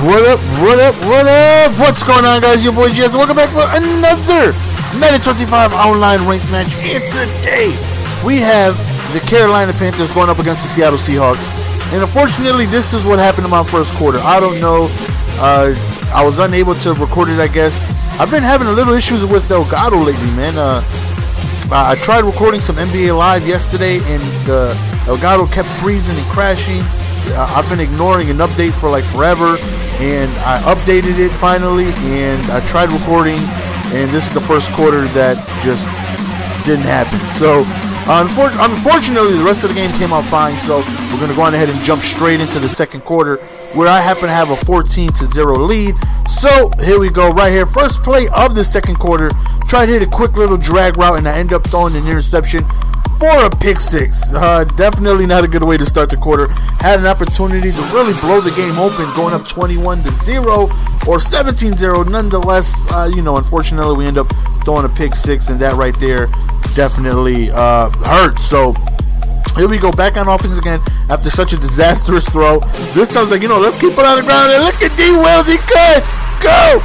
What up, what up, what up? What's going on, guys? Your boy GS. Welcome back for another Madden 25 online ranked match. And today, we have the Carolina Panthers going up against the Seattle Seahawks. And unfortunately, this is what happened in my first quarter. I don't know. I was unable to record it, I guess. I've been having a little issues with Elgato lately, man. I tried recording some NBA Live yesterday, and Elgato kept freezing and crashing. I've been ignoring an update for like forever, and I updated it finally, and I tried recording, and this is the first quarter that just didn't happen. So unfortunately, the rest of the game came out fine, so we're going to go on ahead and jump straight into the second quarter, where I happen to have a 14-0 lead. So here we go right here. First play of the second quarter. Tried to hit a quick little drag route, and I end up throwing an interception for a pick six. Definitely not a good way to start the quarter. Had an opportunity to really blow the game open, going up 21-0 or 17-0. Nonetheless, unfortunately, we end up throwing a pick six, and that right there definitely hurt. So here we go, back on offense again after such a disastrous throw. This time it's like, let's keep it on the ground. And look at D. Wells, he could go.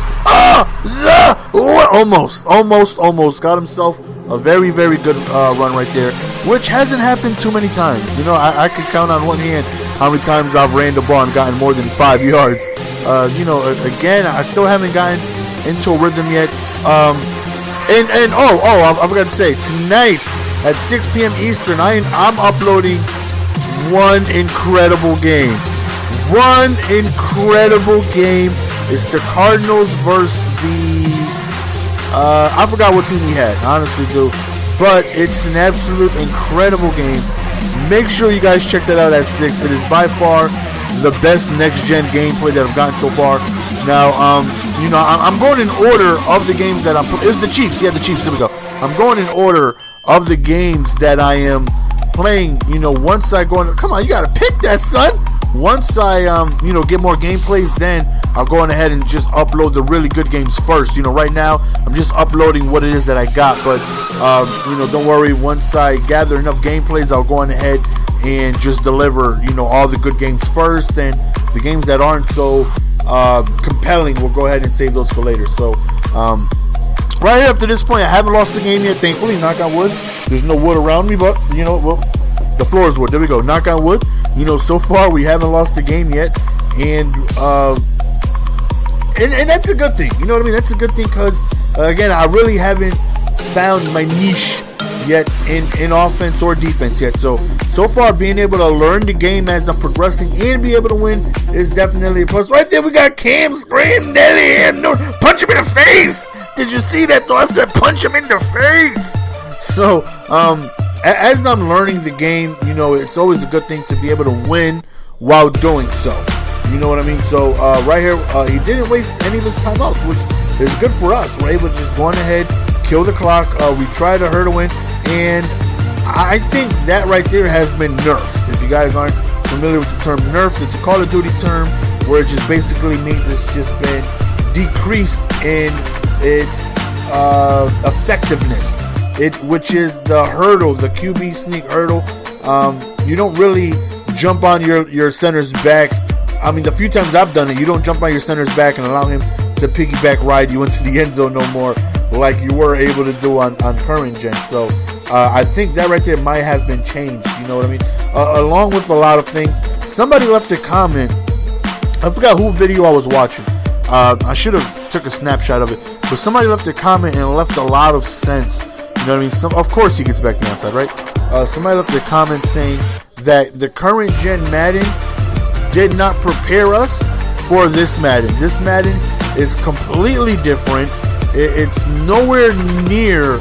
Almost got himself a very, very good run right there, which hasn't happened too many times. I could count on one hand how many times I've ran the ball and gotten more than 5 yards. Again, I still haven't gotten into a rhythm yet. I forgot to say, tonight at 6 p.m. Eastern, I'm uploading one incredible game. It's the Cardinals versus the I forgot what team he had, I honestly do, but it's an absolute incredible game. Make sure you guys check that out at 6. It is by far the best next-gen gameplay that I've gotten so far. Now, I'm going in order of the games that I'm playing. It's the Chiefs. Yeah, the Chiefs. There we go. I'm going in order of the games that I am playing. Once I go in, come on, you got to pick that, son. Once I, get more gameplays, then I'll go on ahead and just upload the really good games first. Right now, I'm just uploading what it is that I got. But, don't worry. Once I gather enough gameplays, I'll go on ahead and just deliver, all the good games first. And the games that aren't so compelling, we'll go ahead and save those for later. So, right here up to this point, I haven't lost the game yet, thankfully. Knock on wood. There's no wood around me, but, the floor is wood. There we go. Knock on wood. So far we haven't lost the game yet, and that's a good thing. You know what I mean? That's a good thing because again, I really haven't found my niche yet in offense or defense yet. So far, being able to learn the game as I'm progressing and be able to win is definitely a plus. Right there, we got Cam screaming, punch him in the face. Did you see that though? I said punch him in the face. So as I'm learning the game, it's always a good thing to be able to win while doing so. You know what I mean? So right here, he didn't waste any of his timeouts, which is good for us. We're able to just go on ahead, kill the clock. We try to hurt a win, and I think that right there has been nerfed. If you guys aren't familiar with the term nerfed, it's a Call of Duty term where it just basically means it's just been decreased in its effectiveness. Which is the hurdle, the QB sneak hurdle. You don't really jump on your center's back. I mean, the few times I've done it, you don't jump on your center's back and allow him to piggyback ride you into the end zone no more, like you were able to do on current gen. So I think that right there might have been changed. You know what I mean? Along with a lot of things. Somebody left a comment. I forgot who video I was watching. I should have took a snapshot of it, but somebody left a comment and left a lot of sense. You know what I mean? Of course he gets back the outside, right? Somebody left a comment saying that the current gen Madden did not prepare us for this Madden. This Madden is completely different. It's nowhere near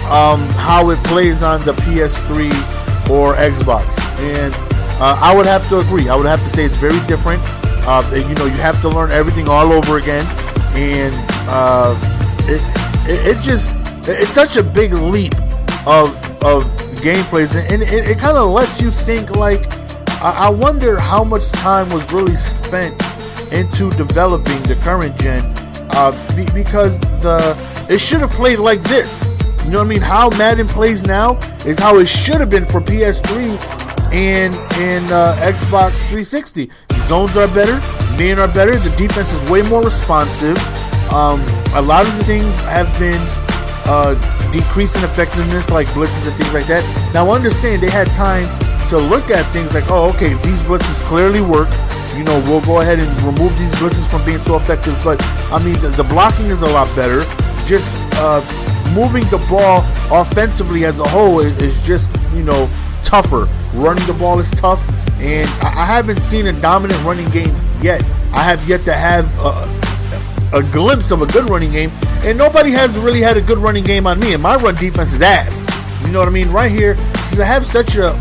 how it plays on the PS3 or Xbox. And I would have to agree. I would have to say it's very different. You have to learn everything all over again. And it's such a big leap of gameplays, and it kind of lets you think, like, I wonder how much time was really spent into developing the current gen, because it should have played like this. You know what I mean? How Madden plays now is how it should have been for PS3 and Xbox 360. The zones are better. men are better. The defense is way more responsive. A lot of the things have been decreasing effectiveness, like blitzes and things like that. Now understand, they had time to look at things like, oh, okay, these blitzes clearly work. You know, we'll go ahead and remove these blitzes from being so effective. But I mean, the blocking is a lot better. Just moving the ball offensively as a whole is just, you know, tougher. Running the ball is tough, and I haven't seen a dominant running game yet. I have yet to have a glimpse of a good running game, and nobody has really had a good running game on me, and my run defense is ass. You know what I mean? Right here, since I have such a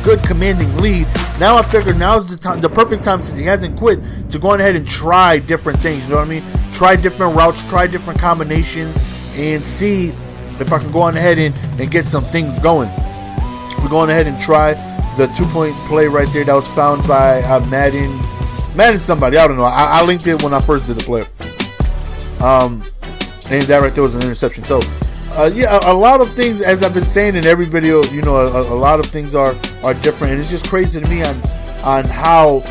good commanding lead, now I figure now's the time, the perfect time, since he hasn't quit, to go on ahead and try different things. You know what I mean? Try different routes, try different combinations, and see if I can go on ahead and get some things going. We're going ahead and try the 2-point play right there that was found by Madden somebody, I don't know. I linked it when I first did the play. And that right there was an interception. So yeah, a lot of things, as I've been saying in every video, you know, a lot of things are different, and it's just crazy to me on how,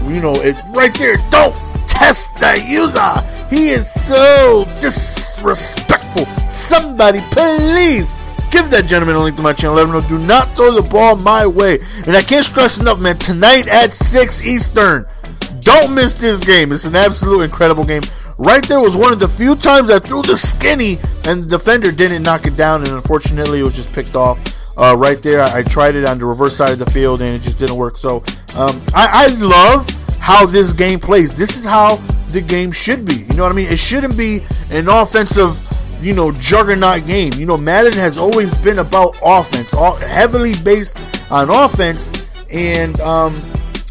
you know, it right there. Don't test the user. He is so disrespectful. Somebody please give that gentleman a link to my channel. Let him know, do not throw the ball my way. And I can't stress enough, man, tonight at 6 Eastern, don't miss this game. It's an absolute incredible game. Right there was one of the few times I threw the skinny and the defender didn't knock it down, and unfortunately it was just picked off. Right there, I tried it on the reverse side of the field and it just didn't work. So I love how this game plays. This is how the game should be. You know what I mean? It shouldn't be an offensive, you know, juggernaut game. You know, Madden has always been about offense, heavily based on offense, and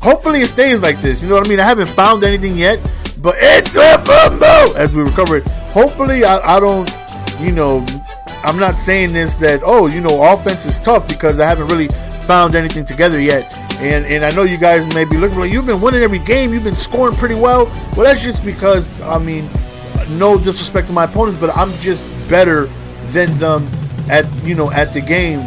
hopefully it stays like this. You know what I mean? I haven't found anything yet, but it's a fumble as we recover it. Hopefully I don't, you know, I'm not saying this that, oh, you know, offense is tough, because I haven't really found anything together yet. And I know you guys may be looking like, you've been winning every game, you've been scoring pretty well. Well, that's just because, I mean, no disrespect to my opponents, but I'm just better than them at, you know, at the game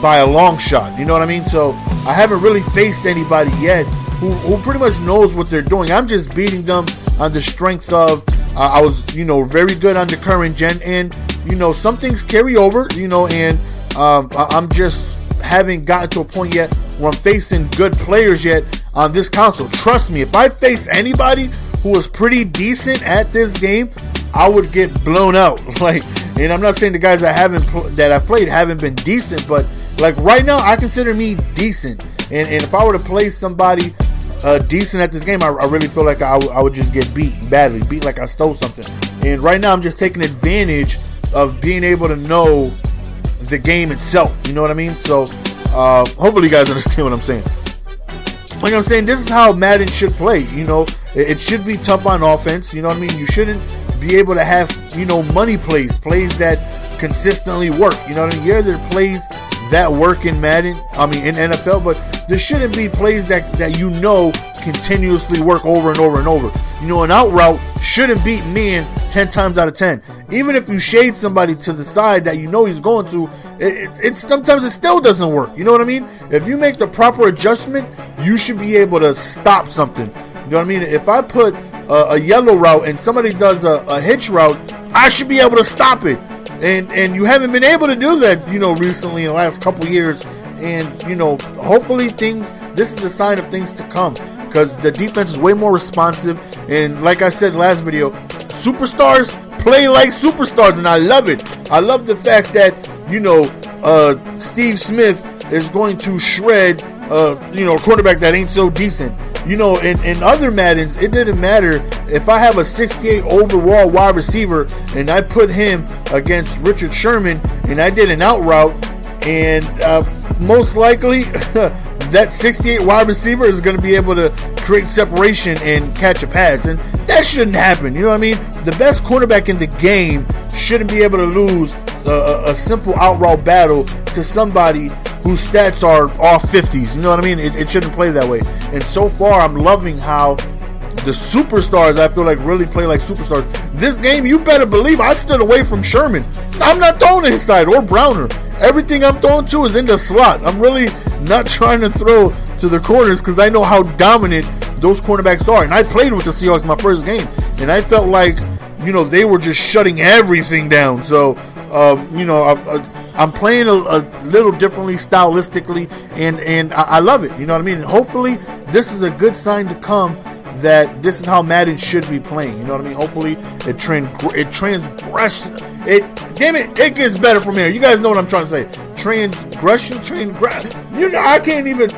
by a long shot. You know what I mean? So I haven't really faced anybody yet who pretty much knows what they're doing. I'm just beating them on the strength of I was, you know, very good on the current gen, and, you know, some things carry over, you know, and I'm just haven't gotten to a point yet where I'm facing good players yet on this console. Trust me, if I face anybody who was pretty decent at this game, I would get blown out. Like, and I'm not saying the guys that I've played haven't been decent, but like right now, I consider me decent. And if I were to play somebody decent at this game, I really feel like I would just get beat badly, beat like I stole something. And right now, I'm just taking advantage of being able to know the game itself. You know what I mean? So hopefully you guys understand what I'm saying. Like I'm saying, this is how Madden should play. You know, it should be tough on offense. You know what I mean? You shouldn't be able to have, you know, money plays that consistently work. You know what I mean? Yeah, there are plays that work in Madden, I mean in NFL, but there shouldn't be plays that you know continuously work over and over and over. You know, an out route shouldn't beat man 10 times out of 10. Even if you shade somebody to the side that you know he's going to, it's sometimes it still doesn't work. You know what I mean? If you make the proper adjustment, you should be able to stop something. You know what I mean? If I put a yellow route and somebody does a hitch route, I should be able to stop it. And you haven't been able to do that, you know, recently in the last couple years. And, you know, hopefully this is a sign of things to come, because the defense is way more responsive. And like I said last video, superstars play like superstars, and I love it. I love the fact that, you know, Steve Smith is going to shred, you know, a quarterback that ain't so decent. You know, in other Maddens, it didn't matter if I have a 68 overall wide receiver and I put him against Richard Sherman and I did an out route, and most likely that 68 wide receiver is going to be able to create separation and catch a pass, and that shouldn't happen. You know what I mean? The best quarterback in the game shouldn't be able to lose a simple out route battle to somebody whose stats are off 50s. You know what I mean? It shouldn't play that way. And so far, I'm loving how the superstars, I feel like, really play like superstars. This game, you better believe I stood away from Sherman. I'm not throwing to his side or Browner. Everything I'm throwing to is in the slot. I'm really not trying to throw to the corners because I know how dominant those cornerbacks are. And I played with the Seahawks my first game, and I felt like, you know, they were just shutting everything down. So, you know, I'm playing a little differently stylistically, and I love it. You know what I mean? And hopefully, this is a good sign to come that this is how Madden should be playing. You know what I mean? Hopefully, it gets better from here. You guys know what I'm trying to say. You know, I can't even.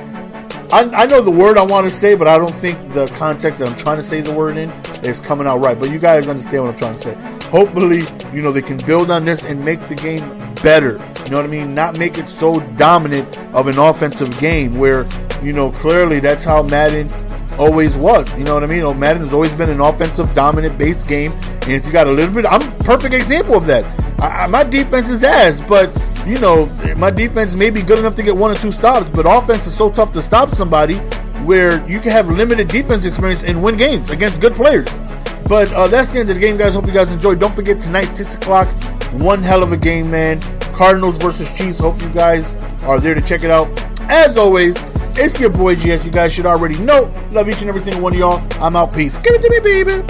I know the word I want to say, but I don't think the context that I'm trying to say the word in is coming out right. But you guys understand what I'm trying to say. Hopefully, you know, they can build on this and make the game better. You know what I mean? Not make it so dominant of an offensive game where, you know, clearly that's how Madden always was. You know what I mean? You know, Madden has always been an offensive dominant base game. And if you got a little bit, I'm a perfect example of that. My defense is ass, but you know, my defense may be good enough to get 1 or 2 stops, but offense is so tough to stop somebody where you can have limited defense experience and win games against good players. But that's the end of the game, guys. Hope you guys enjoyed. Don't forget, tonight, 6 o'clock, one hell of a game, man. Cardinals versus Chiefs. Hope you guys are there to check it out. As always, it's your boy GS. You guys should already know. Love each and every single one of y'all. I'm out. Peace. Give it to me, baby.